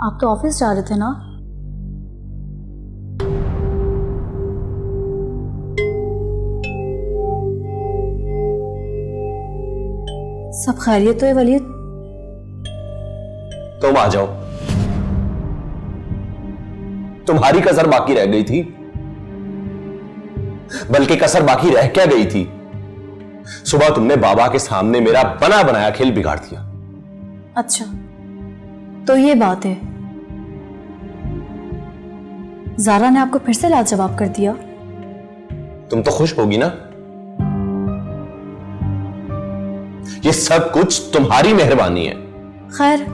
आप तो ऑफिस जा रहे थे ना? सब खैरियत तो है वलीद? तुम आ जाओ। तुम्हारी कसर बाकी रह गई थी, बल्कि कसर बाकी रह क्या गई थी। सुबह तुमने बाबा के सामने मेरा बना बनाया खेल बिगाड़ दिया। अच्छा, तो ये बात है। ज़ारा ने आपको फिर से लाजवाब कर दिया? तुम तो खुश होगी ना? ये सब कुछ तुम्हारी मेहरबानी है। खैर,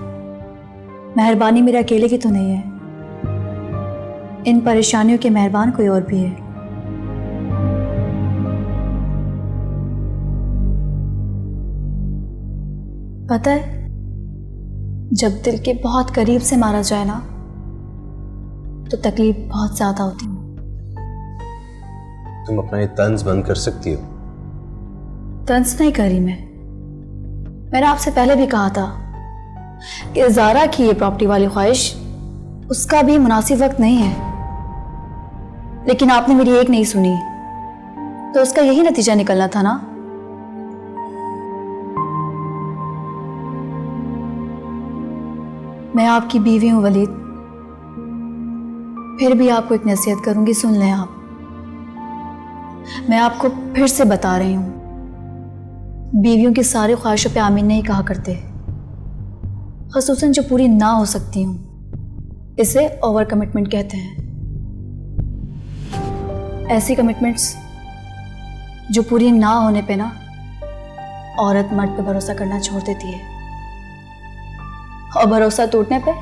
मेहरबानी मेरे अकेले की तो नहीं है, इन परेशानियों के मेहरबान कोई और भी है। पता है, जब दिल के बहुत करीब से मारा जाए ना, तो तकलीफ बहुत ज्यादा होती है। तुम अपना ये तंज बंद कर सकती हो? तंज नहीं करी मैंने आपसे पहले भी कहा था कि ज़ारा की ये प्रॉपर्टी वाली ख्वाहिश उसका भी मुनासिब वक्त नहीं है, लेकिन आपने मेरी एक नहीं सुनी, तो उसका यही नतीजा निकलना था ना। मैं आपकी बीवी हूं वलीद, फिर भी आपको एक नसीहत करूंगी, सुन लें आप। मैं आपको फिर से बता रही हूं, बीवियों की सारी ख्वाहिशों पे आमीन नहीं कहा करते, ख़ुसूसन जो पूरी ना हो सकती हूं। इसे ओवर कमिटमेंट कहते हैं। ऐसी कमिटमेंट्स जो पूरी ना होने पे ना औरत मर्द पे भरोसा करना छोड़ देती है, और भरोसा टूटने पे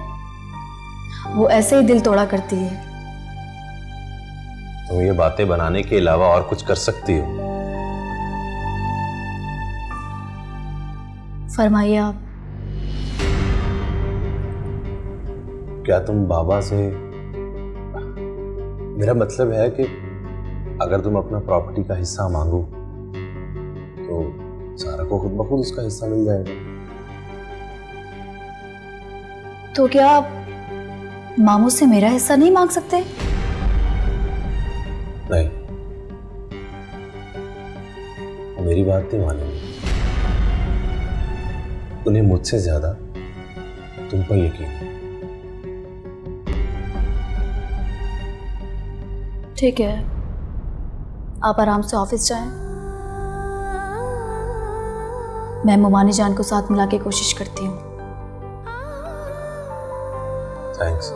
वो ऐसे ही दिल तोड़ा करती है। तुम ये बातें बनाने के अलावा और कुछ कर सकती हो? फरमाइए आप। क्या तुम बाबा से, मेरा मतलब है कि अगर तुम अपना प्रॉपर्टी का हिस्सा मांगो तो सारा को खुद ब खुद उसका हिस्सा मिल जाएगा। तो क्या आप मामू से मेरा हिस्सा नहीं मांग सकते? नहीं, वो मेरी बात नहीं मानेंगे। उन्हें मुझसे ज्यादा तुम पर यकीन है। ठीक है, आप आराम से ऑफिस जाएं, मैं मोमानी जान को साथ मिला के कोशिश करती हूँ। थैंक्स।